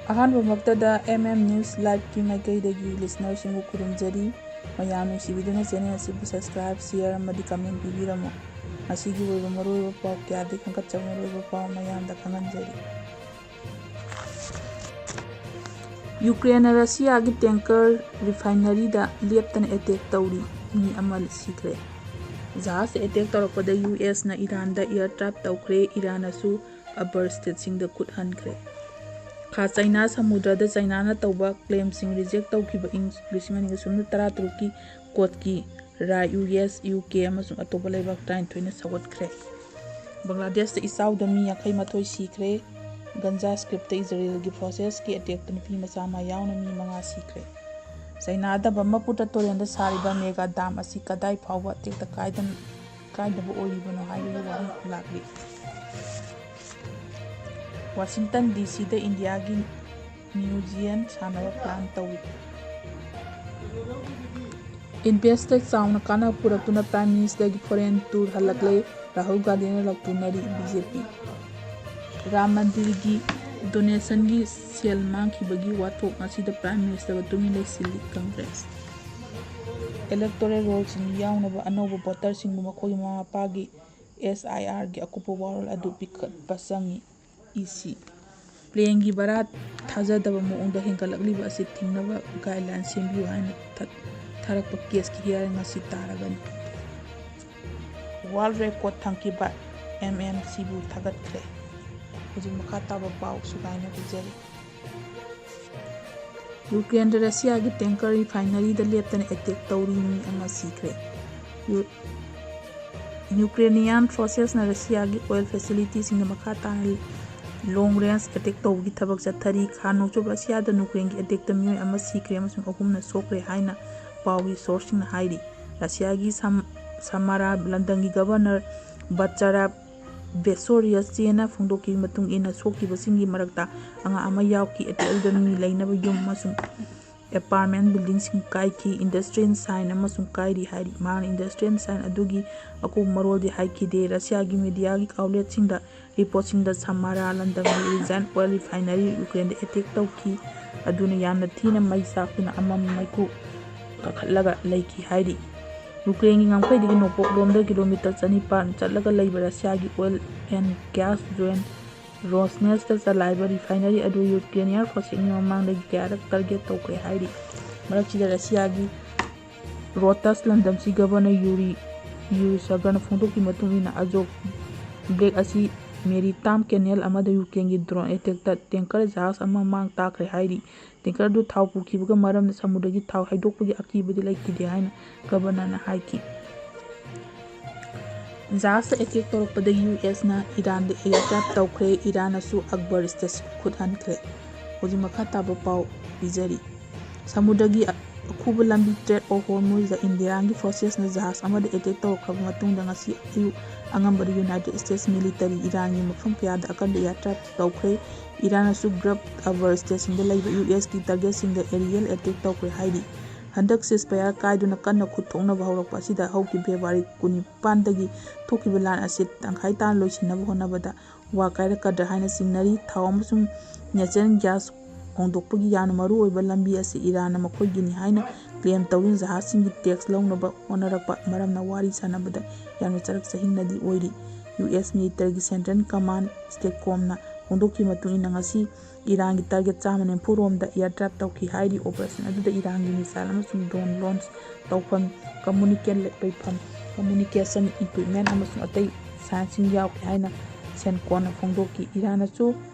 ꯑꯍꯥꯟꯕꯃꯛꯇꯗ News Live ꯃꯥꯏꯀꯩꯗꯒꯤ ꯂꯤꯁꯅꯔꯁꯤꯡꯕꯨ ꯈꯨꯔꯨꯝꯖꯔꯤ ꯃꯌꯥꯝ ꯅꯨꯡꯁꯤꯕꯤꯗꯨꯅ channel ꯑꯁꯤꯕꯨ ꯁꯕꯁꯀ꯭ꯔꯥꯏꯕ ꯁꯤꯌꯔ ꯑꯃꯗꯤ ꯀꯃꯦꯟ ꯄꯤꯕꯤꯔꯝꯃꯨ ꯃꯁꯤꯒꯤ ꯑꯣꯏꯕ ꯃꯔꯨꯑꯣꯏꯕ ꯄꯥꯎ ꯀꯌꯥꯗꯒꯤ ꯈꯪꯒꯠꯆꯕ ꯃꯔꯨꯑꯣꯏꯕ ꯄꯥꯎ ꯃꯌꯥꯝꯗ ꯈꯪꯍꯟꯖꯔꯤ ꯌꯨꯀ꯭ꯔꯦꯟꯅ ꯔꯁꯤꯌꯥꯒꯤ ꯇꯦꯡꯀꯔ ꯔꯤꯐꯥꯏꯅꯔꯤꯗ ꯂꯦꯞꯇꯅ ꯑꯦꯇꯦꯛ ꯇꯧꯔꯤ ꯃꯤ ꯑꯃ ꯁꯤꯈ꯭ꯔꯦ ꯖꯍꯥꯖ ꯑꯦꯇꯦꯛ ꯇꯧꯔꯛꯄꯗ ꯌꯨꯑꯦꯁꯅ ꯏꯔꯥꯟꯗ ꯑꯦꯌꯔꯇ꯭ꯔꯥꯏꯞ ꯇꯧꯈ꯭ꯔꯦ ꯏꯔꯥꯟꯅꯁꯨ ꯑꯕꯔ ꯁ꯭ꯇꯦꯠꯁꯤꯡꯗ ꯈꯨꯠ ꯍꯟꯈ꯭ꯔꯦ ꯈꯥ ꯆꯥꯏꯅꯥ ꯁꯃꯨꯗ꯭ꯔꯗ ꯆꯥꯏꯅꯥꯅ ꯇꯧꯕ ꯀ꯭ꯂꯦꯝꯁꯤꯡ ꯔꯤꯖꯦꯛ ꯇꯧꯈꯤꯕ ꯏꯪ 2013ꯀꯤ ꯀꯣꯠꯀꯤ ꯔꯥꯏ ꯌꯨꯑꯦꯁ ꯌꯨꯀꯦ ꯑꯃꯁꯨꯡ ꯑꯇꯣꯞꯄ ꯂꯩꯕꯥꯛ 29ꯅ ꯁꯧꯒꯠꯈ꯭ꯔꯦ ꯕꯪꯒ꯭ꯂꯥꯗꯦꯁꯇ ꯏꯆꯥꯎꯗ ꯃꯤ 51 ꯁꯤꯈ꯭ꯔꯦ ꯒꯟꯖꯥ ꯁ꯭ꯀ꯭ꯔꯤꯞꯇ ꯏꯖꯔꯦꯜꯒꯤ ꯐꯣꯔꯁꯦꯁꯀꯤ ꯑꯦꯇꯦꯛꯇ ꯅꯨꯄꯤ ꯃꯆꯥ 5 ꯌꯥꯎꯅ ꯃꯤ 5 ꯁꯤꯈ꯭ꯔꯦ ꯆꯥꯏꯅꯥꯗ ꯕ꯭ꯔꯍꯃꯄꯨꯇ꯭ꯔ ꯇꯨꯔꯦꯜꯗ ꯁꯥꯔꯤꯕ ꯃꯦꯒꯥ ꯗꯥꯝ ꯑꯁꯤ ꯀꯗꯥꯏ ꯐꯥꯎꯕ ꯇꯦꯛꯇ ꯀꯥꯏꯗꯕ ꯑꯣꯏꯔꯤꯕꯅꯣ ꯍꯥꯏꯕꯒꯤ ꯋꯥꯍꯪ ꯂꯥꯛꯂꯤ ꯋꯥꯁꯤꯡꯇꯟ ꯗꯤ.ꯁꯤꯗ ꯏꯟꯗꯤꯌꯥꯒꯤ ꯃ꯭ꯌꯨꯖꯤꯌꯝ ꯁꯥꯅꯕ ꯄ꯭ꯂꯥꯟ ꯇꯧꯏ ꯏꯟꯚꯦꯁꯇꯔ ꯆꯥꯎꯅ ꯀꯥꯟꯅꯕ ꯄꯨꯔꯛꯇꯨꯅ ꯄ꯭ꯔꯥꯏꯝ ꯃꯤꯅꯤꯁꯇꯔꯒꯤ ꯐꯣꯔꯦꯟ ꯇꯨꯔ ꯍꯜꯂꯛꯂꯦ ꯔꯥꯍꯨꯜ ꯒꯥꯟꯙꯤꯅ ꯂꯥꯎꯊꯨꯛꯅꯔꯤ ꯕꯤ.ꯖꯦ.ꯄꯤ. ꯔꯥꯝ ꯃꯟꯗꯤꯔꯒꯤ ꯗꯣꯅꯦꯁꯟꯒꯤ ꯁꯦꯜ ꯃꯥꯡꯈꯤꯕꯒꯤ ꯋꯥꯊꯣꯛ ꯉꯁꯤꯗ ꯄ꯭ꯔꯥꯏꯝ ꯃꯤꯅꯤꯁꯇꯔꯒ ꯇꯨꯃꯤꯟ ꯂꯩꯁꯤꯜꯂꯤ ꯀꯪꯒ꯭ꯔꯦꯁ ꯏꯂꯦꯛꯇꯣꯔꯦꯜ ꯔꯣꯜꯁꯤꯡ ꯌꯥꯎꯅꯕ ꯑꯅꯧꯕ ꯚꯣꯇꯔꯁꯤꯡꯕꯨ ꯃꯈꯣꯏꯒꯤ ꯃꯃꯥ ꯃꯄꯥꯒꯤ SIRꯒꯤ ꯑꯀꯨꯞꯄ ꯋꯥꯔꯣꯜ ꯑꯗꯨ ꯄꯤꯈꯠꯄ ꯆꯪꯏ ꯏ.ꯁꯤ. ꯄ꯭ꯂꯦꯟꯒꯤ ꯚꯥꯔꯥ ꯊꯥꯖꯗꯕ ꯃꯑꯣꯡꯗ ꯍꯦꯟꯒꯠꯂꯛꯂꯤꯕ ꯑꯁꯤ ꯊꯤꯡꯅꯕ ꯒꯥꯏꯗꯂꯥꯏꯟ ꯁꯦꯝꯕꯤꯌꯨ ꯍꯥꯏꯅ ꯊꯥꯔꯛꯄ ꯀꯦꯁꯀꯤ ꯍꯤꯌꯥꯔꯤꯡ ꯉꯁꯤ ꯇꯥꯔꯒꯅꯤ ꯋꯥꯔꯜꯗ ꯔꯦꯀꯣꯔꯗ ꯊꯝꯈꯤꯕ MMCꯕꯨ ꯊꯥꯒꯠꯈ꯭ꯔꯦ ꯍꯧꯖꯤꯛ ꯃꯈꯥ ꯇꯥꯕ ꯄꯥꯎ ꯁꯨꯒꯥꯏꯅ ꯄꯤꯖꯔꯤ ꯌꯨꯀ꯭ꯔꯦꯟꯗ ꯔꯁꯤꯌꯥꯒꯤ ꯇꯦꯡꯀꯔ ꯔꯤꯐꯥꯏꯅꯔꯤꯗ ꯂꯦꯞꯇꯅ ꯑꯦꯇꯦꯛ ꯇꯧꯔꯤ ꯃꯤ ꯑꯃ ꯁꯤꯈ꯭ꯔꯦ ꯌꯨꯀ꯭ꯔꯦꯅꯤꯌꯥꯟ ꯐꯣꯔꯁꯦꯁꯅ ꯔꯁꯤꯌꯥꯒꯤ ꯑꯣꯏꯜ ꯐꯦꯁꯤꯂꯤꯇꯤꯁꯤꯡꯗ ꯃꯈꯥ ꯇꯥꯅ ꯂꯣꯡ ꯔꯦꯟꯖ ꯑꯦꯇꯦꯛ ꯇꯧꯕꯒꯤ ꯊꯕꯛ ꯆꯠꯊꯔꯤ ꯈꯥ ꯅꯣꯡꯆꯨꯞ ꯔꯁꯤꯌꯥꯗ ꯌꯨꯀ꯭ꯔꯦꯟꯒꯤ ꯑꯦꯇꯦꯛꯇ ꯃꯤꯑꯣꯏ ꯑꯃ ꯁꯤꯈ꯭ꯔꯦ ꯑꯃꯁꯨꯡ 3ꯅ ꯁꯣꯛꯈ꯭ꯔꯦ ꯍꯥꯏꯅ ꯄꯥꯎꯒꯤ ꯁꯣꯔꯁꯁꯤꯡꯅ ꯍꯥꯏꯔꯤ ꯔꯁꯤꯌꯥꯒꯤ ꯁꯃꯥꯔꯥ ꯂꯝꯗꯝꯒꯤ ꯒꯚꯔꯅꯔ ꯕꯆꯥꯔꯥ ꯕꯦꯁꯣꯔꯤꯌꯁ ꯆꯦꯅ ꯐꯣꯡꯗꯣꯛꯈꯤꯕꯒꯤ ꯃꯇꯨꯡ ꯏꯟꯅ ꯁꯣꯛꯈꯤꯕꯁꯤꯡꯒꯤ ꯃꯔꯛꯇ ꯑꯉꯥꯡ ꯑꯃ ꯌꯥꯎꯈꯤ ꯑꯦꯇꯦꯛ ꯑꯗꯨꯗ ꯃꯤ ꯂꯩꯅꯕ ꯌꯨꯝ ꯑꯃꯁꯨꯡ ꯑꯦꯄꯥꯔꯠꯃꯦꯟꯠ ꯕꯤꯜꯗꯤꯡꯁꯤꯡ ꯀꯥꯏꯈꯤ ꯏꯟꯗꯁꯇ꯭ꯔꯤꯌꯦꯜ ꯁꯥꯏꯟ ꯑꯃꯁꯨꯡ ꯀꯥꯏꯔꯤ ꯍꯥꯏꯔꯤ ꯃꯍꯥꯛꯅ ꯏꯟꯗꯁꯇ꯭ꯔꯤꯌꯦꯜ ꯁꯥꯏꯟ ꯑꯗꯨꯒꯤ ꯑꯀꯨꯞꯄ ꯃꯔꯣꯜꯗꯤ ꯍꯥꯏꯈꯤꯗꯦ ꯔꯁꯤꯌꯥꯒꯤ ꯃꯤꯗꯤꯌꯥꯒꯤ ꯑꯥꯎꯠꯂꯦꯠꯁꯤꯡꯗ ꯔꯤꯄꯣꯔꯠꯁꯤꯡꯗ ꯁꯃꯥꯔꯥ ꯂꯝꯗꯝꯒꯤ ꯔꯤꯖꯥꯏꯟ ꯑꯣꯏꯜ ꯔꯤꯐꯥꯏꯅꯔꯤ ꯌꯨꯀ꯭ꯔꯦꯟꯗ ꯑꯦꯇꯦꯛ ꯇꯧꯈꯤ ꯑꯗꯨꯅ ꯌꯥꯝꯅ ꯊꯤꯅ ꯃꯩ ꯆꯥꯛꯇꯨꯅ ꯑꯃꯝ ꯃꯩꯈꯨ ꯀꯥꯈꯠꯂꯒ ꯂꯩꯈꯤ ꯍꯥꯏꯔꯤ ꯌꯨꯀ꯭ꯔꯦꯟꯒꯤ ꯉꯝꯈꯩꯗꯒꯤ ꯅꯣꯡꯄꯣꯛꯂꯣꯝꯗ ꯀꯤꯂꯣꯃꯤꯇꯔ 900 ꯆꯠꯂꯒ ꯂꯩꯕ ꯔꯁꯤꯌꯥꯒꯤ ꯑꯣꯏꯜ ꯑꯦꯟ ꯒ꯭ꯌꯥꯁ ꯖꯣꯏꯟꯠ ꯔꯣꯁꯅꯦꯁꯇ ꯆꯂꯥꯏꯕ ꯔꯤꯐꯥꯏꯅꯔꯤ ꯑꯗꯨ ꯌꯨꯀ꯭ꯔꯦꯅꯤꯌꯟ ꯐꯣꯔꯁꯦꯁꯅ ꯃꯃꯥꯡꯗꯒꯤ ꯀꯌꯥꯔꯛ ꯇꯥꯔꯒꯦꯠ ꯇꯧꯈ꯭ꯔꯦ ꯍꯥꯏꯔꯤ ꯃꯔꯛꯁꯤꯗ ꯔꯁꯤꯌꯥꯒꯤ ꯔꯣꯇꯁ ꯂꯝꯗꯝꯁꯤ ꯒꯚꯔꯅꯔ ꯌꯨꯔꯤ ꯁꯒꯔꯅ ꯐꯣꯡꯗꯣꯛꯈꯤꯕ ꯃꯇꯨꯡ ꯏꯟꯅ ꯑꯖꯣꯚ ꯕ꯭ꯂꯦꯛ ꯑꯁꯤ ꯃꯦꯔꯤꯇꯥꯏꯝ ꯀꯦꯅꯦꯜ ꯑꯃꯗ ꯌꯨꯀ꯭ꯔꯦꯟꯒꯤ ꯗ꯭ꯔꯣꯟ ꯑꯦꯇꯦꯛꯇ ꯇꯦꯡꯀꯔ ꯖꯍꯥꯖ ꯑꯃ ꯃꯥꯡ ꯇꯥꯛꯈ꯭ꯔꯦ ꯍꯥꯏꯔꯤ ꯇꯦꯡꯀꯔ ꯑꯗꯨ ꯊꯥꯎ ꯄꯨꯈꯤꯕꯒ ꯃꯔꯝꯅ ꯁꯃꯨꯗ꯭ꯔꯒꯤ ꯊꯥꯎ ꯍꯩꯗꯣꯛꯄꯒꯤ ꯑꯀꯤꯕꯗꯤ ꯂꯩꯈꯤꯗꯦ ꯍꯥꯏꯅ ꯒꯚꯔꯅꯔꯅ ꯍꯥꯏꯈꯤ ꯖꯍꯥꯖꯇ ꯑꯦꯇꯦꯛ ꯇꯧꯔꯛꯄꯗ ꯌꯨꯑꯦꯁꯅ ꯏꯔꯥꯟꯗ ꯑꯦꯌꯔꯇ꯭ꯔꯥꯏꯞ ꯇꯧꯈ꯭ꯔꯦ ꯏꯔꯥꯟꯅꯁꯨ ꯑꯛꯕꯔ ꯁ꯭ꯇꯦꯠꯁꯤꯡꯗ ꯈꯨꯠ ꯍꯟꯈ꯭ꯔꯦ ꯍꯧꯖꯤꯛ ꯃꯈꯥ ꯇꯥꯕ ꯄꯥꯎ ꯄꯤꯖꯔꯤ ꯁꯃꯨꯗ꯭ꯔꯒꯤ ꯑꯈꯨꯕ ꯂꯝꯕꯤ ꯇ꯭ꯔꯦꯗ ꯑꯣꯐ ꯍꯣꯔꯃꯨꯖꯗ ꯏꯟꯗꯤꯌꯥꯒꯤ ꯐꯣꯔꯁꯦꯁꯅ ꯖꯍꯥꯖ ꯑꯃꯗ ꯑꯦꯇꯦꯛ ꯇꯧꯔꯛꯈ꯭ꯔꯕ ꯃꯇꯨꯡꯗ ꯉꯁꯤ ꯑꯌꯨꯛ ꯑꯉꯟꯕꯗ ꯌꯨꯅꯥꯏꯇꯦꯗ ꯁ꯭ꯇꯦꯠꯁ ꯃꯤꯂꯤꯇꯔꯤ ꯏꯔꯥꯟꯒꯤ ꯃꯐꯝ ꯀꯌꯥꯗ ꯑꯀꯟꯕ ꯑꯦꯌꯔꯇ꯭ꯔꯥꯏꯞ ꯇꯧꯈ꯭ꯔꯦ ꯏꯔꯥꯟꯅꯁꯨ ꯒꯜꯐ ꯑꯕꯔ ꯁ꯭ꯇꯦꯠꯁꯤꯡꯗ ꯂꯩꯕ ꯌꯨꯑꯦꯁꯀꯤ ꯇꯥꯔꯒꯦꯠꯁꯤꯡꯗ ꯑꯦꯔꯤꯌꯦꯜ ꯑꯦꯇꯦꯛ ꯇꯧꯈ꯭ꯔꯦ ꯍꯥꯏꯔꯤ ꯍꯟꯗꯛ ꯁꯤꯖꯐꯥꯌꯔ ꯀꯥꯏꯗꯨꯅ ꯀꯟꯅ ꯈꯨꯠ ꯊꯣꯛꯅꯕ ꯍꯧꯔꯛꯄ ꯑꯁꯤꯗ ꯍꯧꯈꯤꯕ ꯐꯦꯕ꯭ꯔꯨꯋꯥꯔꯤ 19ꯗꯒꯤ ꯊꯣꯛꯈꯤꯕ ꯂꯥꯟ ꯑꯁꯤ ꯇꯪꯈꯥꯏ ꯇꯥꯅ ꯂꯣꯏꯁꯤꯟꯅꯕ ꯍꯣꯠꯅꯕꯗ ꯋꯥ ꯀꯥꯏꯔꯛꯀꯗ꯭ꯔꯥ ꯍꯥꯏꯅ ꯆꯤꯡꯅꯔꯤ ꯊꯥꯎ ꯑꯃꯁꯨꯡ ꯅꯦꯆꯔꯦꯜ ꯒ꯭ꯌꯥꯁ ꯍꯣꯡꯗꯣꯛꯄꯒꯤ ꯌꯥꯝꯅ ꯃꯔꯨꯑꯣꯏꯕ ꯂꯝꯕꯤ ꯑꯁꯤ ꯏꯔꯥꯟꯅ ꯃꯈꯣꯏꯒꯤꯅꯤ ꯍꯥꯏꯅ ꯀ꯭ꯂꯦꯝ ꯇꯧꯗꯨꯅ ꯖꯍꯥꯖꯁꯤꯡꯒꯤ ꯇꯦꯛꯁ ꯂꯧꯅꯕ ꯍꯣꯠꯅꯔꯛꯄ ꯃꯔꯝꯅ ꯋꯥꯔꯤ ꯁꯥꯅꯕꯗ ꯌꯥꯝꯅ ꯆꯔꯛ ꯆꯍꯤꯡꯅꯗꯤ ꯑꯣꯏꯔꯤ ꯌꯨꯑꯦꯁ ꯃꯤꯂꯤꯇꯔꯤꯒꯤ ꯁꯦꯟꯇ꯭ꯔꯦꯜ ꯀꯃꯥꯟꯗ ꯁ꯭ꯇꯦꯠꯀꯣꯝꯅ ꯐꯣꯡꯗꯣꯛꯈꯤꯕ ꯃꯇꯨꯡ ꯏꯟꯅ ꯉꯁꯤ ꯏꯔꯥꯟꯒꯤ ꯇꯥꯔꯒꯦꯠ 190 ꯔꯣꯝꯗ ꯑꯦꯌꯔꯇ꯭ꯔꯥꯏꯞ ꯇꯧꯈꯤ ꯍꯥꯏꯔꯤ ꯑꯣꯄꯔꯦꯁꯟ ꯑꯗꯨꯗ ꯏꯔꯥꯟꯒꯤ ꯃꯤꯁꯥꯏꯜ ꯑꯃꯁꯨꯡ ꯗ꯭ꯔꯣꯟ ꯂꯣꯟꯆ ꯇꯧꯐꯝ ꯀꯝꯃꯨꯅꯤꯀꯦꯁꯟ ꯏꯀ꯭ꯋꯤꯞꯃꯦꯟꯠ ꯑꯃꯁꯨꯡ ꯑꯇꯩ ꯁꯥꯏꯟꯁꯁꯤꯡ ꯌꯥꯎꯈꯤ ꯍꯥꯏꯅ ꯁꯦꯟꯀꯣꯟꯅ ꯐꯣꯡꯗꯣꯛꯈꯤ ꯏꯔꯥꯟꯅꯁꯨ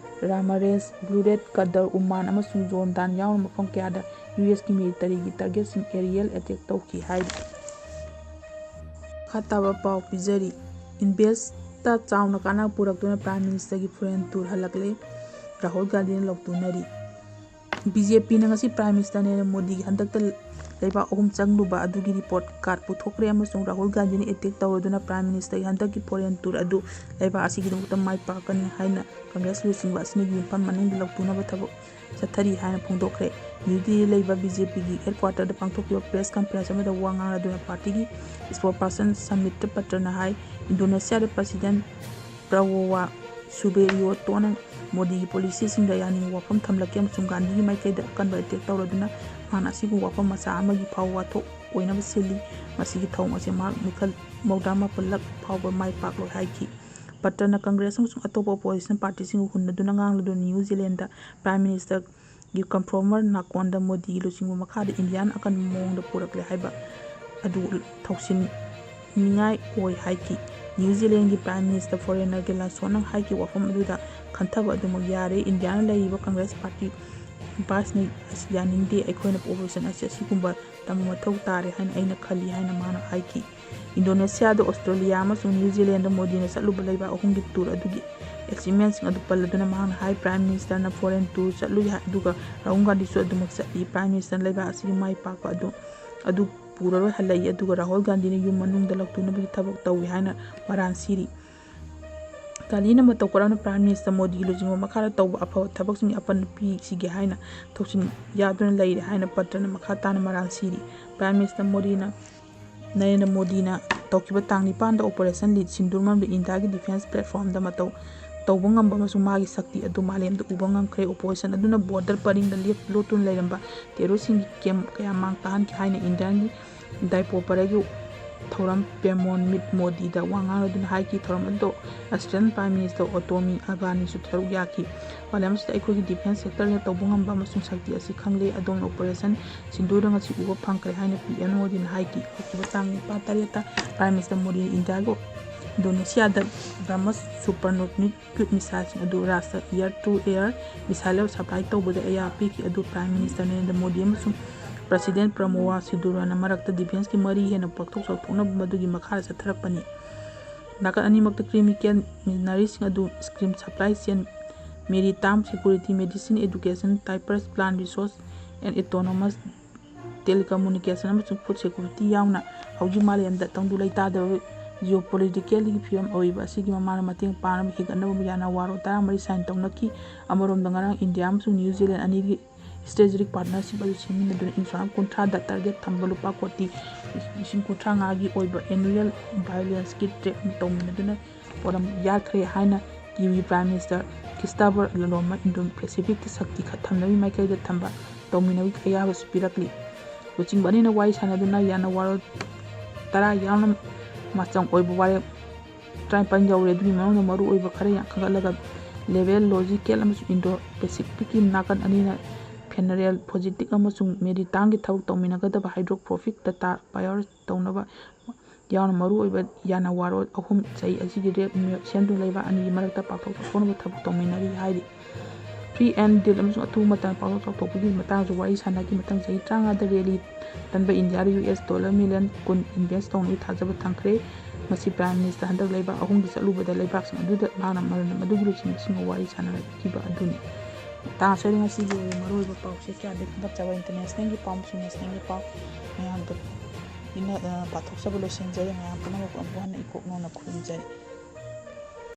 ꯔꯥꯃꯔꯦꯖ ꯕ꯭ꯂꯨꯔꯦꯠ ꯀꯗꯔ ꯎꯃꯥꯟ ꯑꯃꯁꯨꯡ ꯖꯣꯔꯗꯥꯟ ꯌꯥꯎꯅ ꯃꯐꯝ ꯀꯌꯥꯗ ꯌꯨꯑꯦꯁꯀꯤ ꯃꯤꯂꯤꯇꯔꯤꯒꯤ ꯇꯥꯔꯒꯦꯠꯁꯤꯡ ꯑꯦꯔꯤꯌꯦꯜ ꯑꯦꯇꯦꯛ ꯇꯧꯈꯤ ꯍꯥꯏꯔꯤ ꯃꯈꯥ ꯇꯥꯕ ꯄꯥꯎ ꯄꯤꯖꯔꯤ ꯏꯟꯚꯦꯁꯇ ꯆꯥꯎꯅ ꯀꯥꯟꯅꯕ ꯄꯨꯔꯛꯇꯨꯅ ꯄ꯭ꯔꯥꯏꯝ ꯃꯤꯅꯤꯁꯇꯔꯒꯤ ꯐꯣꯔꯦꯟ ꯇꯨꯔ ꯍꯜꯂꯛꯂꯦ ꯔꯥꯍꯨꯜ ꯒꯥꯟꯙꯤꯅ ꯂꯥꯎꯊꯨꯛꯅꯔꯤ ꯕꯤ.ꯖꯦ.ꯄꯤꯅ ꯉꯁꯤ ꯄ꯭ꯔꯥꯏꯝ ꯃꯤꯅꯤꯁꯇꯔ ꯅꯔꯦꯟꯗ꯭ꯔ ꯃꯣꯗꯤꯒꯤ ꯍꯟꯗꯛꯇ ꯂꯩꯕꯥꯛ 3 ꯆꯪꯂꯨꯕ ꯑꯗꯨꯒꯤ ꯔꯤꯄꯣꯔꯠ ꯀꯥꯔꯗ ꯄꯨꯊꯣꯛꯈ꯭ꯔꯦ ꯑꯃꯁꯨꯡ ꯔꯥꯍꯨꯜ ꯒꯥꯟꯙꯤꯅ ꯑꯦꯇꯦꯛ ꯇꯧꯔꯗꯨꯅ ꯄ꯭ꯔꯥꯏꯝ ꯃꯤꯅꯤꯁꯇꯔꯒꯤ ꯍꯟꯗꯛꯀꯤ ꯐꯣꯔꯦꯟ ꯇꯨꯔ ꯑꯗꯨ ꯂꯩꯕꯥꯛ ꯑꯁꯤꯒꯤꯗꯃꯛꯇ ꯃꯥꯏ ꯄꯥꯛꯀꯅꯤ ꯍꯥꯏꯅ ꯀꯪꯒ꯭ꯔꯦꯁ ꯂꯨꯆꯤꯡꯕ ꯑꯁꯤꯅ ꯌꯨꯝꯐꯝ ꯃꯅꯨꯡꯗ ꯂꯥꯎꯊꯨꯛꯅꯕ ꯊꯕꯛ ꯆꯠꯊꯔꯤ ꯍꯥꯏꯅ ꯐꯣꯡꯗꯣꯛꯈ꯭ꯔꯦ ꯅ꯭ꯌꯨ ꯗꯤꯜꯂꯤꯗ ꯂꯩꯕ ꯕꯤ.ꯖꯦ.ꯄꯤꯒꯤ ꯍꯦꯗꯀ꯭ꯋꯥꯔꯇꯔꯗ ꯄꯥꯡꯊꯣꯛꯈꯤꯕ ꯄ꯭ꯔꯦꯁ ꯀꯟꯐꯔꯦꯟꯁ ꯑꯃꯗ ꯋꯥ ꯉꯥꯡꯂꯗꯨꯅ ꯄꯥꯔꯇꯤꯒꯤ ꯁ꯭ꯄꯣꯛꯁꯄꯔꯁꯟ ꯁꯃꯤꯇ ꯄꯇ꯭ꯔꯅ ꯍꯥꯏ ꯏꯟꯗꯣꯅꯦꯁꯤꯌꯥꯗ president ꯄ꯭ꯔꯥꯕꯣꯋꯣ Suberior Tona Modi policy sing the yani wapam thamlakem sungandi maikay da akanba attack tawraduna mana asigu wapam masa amagi phawa tho oina basili masigi thong ase mark mikal maudama pallak phawa mai paklo haiki patana congress sung atopa opposition party sing hunnaduna nganglu New Zealand da prime minister gi compromer nakonda Modi lo singu makha Indian akan mong da purakle haiba adu thausin ningai oi haiki New Zealand ki prime minister foreigner ke la sonang haiki wafam aduda khantaba adu magyare Indian laiba congress party bas ni asianin de aikoina opposition asigumba tamathau tare haina aina khali haina mana haiki Indonesia da Australia amasung New Zealand da Modi na saluba laiba ahum gi tour adugi experiments adu palladuna mana high prime minister na foreign tour salu aduga raunga disu adu maksadi prime minister laiba asigi mai pa adu pura halai aduga Rahul Gandhi ne yum manung da laktuna bi thabak tawi haina maran siri kalina matau korana prime minister Modi lo jingo makara tawba apaw thabak sing apan pi sige haina thoksin yaduna lai haina patrana makata na maran siri prime minister Modi na Narendra Modi na tawkiba tangni panda operation lead sindurmam de India gi defense platform da matau tawba ngamba masu magi sakti adu malem da uba hnkhré opposition aduna border paring da lep lotun lairamba tero sing kem kaya mang tahan ki haina Indian gi daipo paragi thoram pemon mit Modi da wanga aduna haiki thoram ado Australian prime minister Otomi Agani su tharu yaki walam sta iko gi defense sector ya tawba ngamba masu sakti asi khangle adon operation sindura ngasi uba phangkre haina PM Modi na haiki batang patareta prime minister Modi India go Indonesia da Damas supersonic cruise missile adu rasa air to air missile supply tawbada ARP ki adu prime minister Narendra Modi amasung president Pramowa Sidurana marakta defense ki mari hena pakthok sokna madugi makha satharapani naka animak chemical minerals adu screen supply chain maritime security medicine education typers plant resource and autonomous telecommunication amasung food security yauna hauji malayam da tangdu laita da geopolitical gi fiam oiba asigi mamana mateng panam higanna yana waro tara mari sign tawnaki amarom dangarang India amasung New Zealand ani gi strategic partnership adu semin adu insurance contract da target thambalo pa koti ising contract ngagi oiba annual violence kit trek tawmin aduna poram yakre haina kiwi prime minister Christopher Luxon Indo Pacific sakti khathamnawi maikai da thamba tawminawi kaya spirakli coaching bani na wai sanaduna yana waro tara yana macang oiba ware try pan jawre dumi mano maru oiba khare yang khagalaga level logical amasung Indo Pacific ki nakan anina funeral positive amasung maritime gi thawk tawminaga da hydrographic data power tawnaba yana maru oiba yana waro ahum chai asigi rep sendu leiba ani marakta pathok phonba thawk tawminari haidi free and deal amasung atu mata pathok thawpagi matang jo wai sanagi matang chai tranga da rally tanba India US dollar million kun invest tawni thajaba thangkhre masi prime minister handak leiba ahum gi saluba da leibak sing adu da mana maran madugu sing wai sanara kiba aduni ta sari ngasi gi maroi ba pau se kya de chaba international gi pam su national gi pau ya da ina pathok sablo senjari ngam puna ko amban iko no na khunjari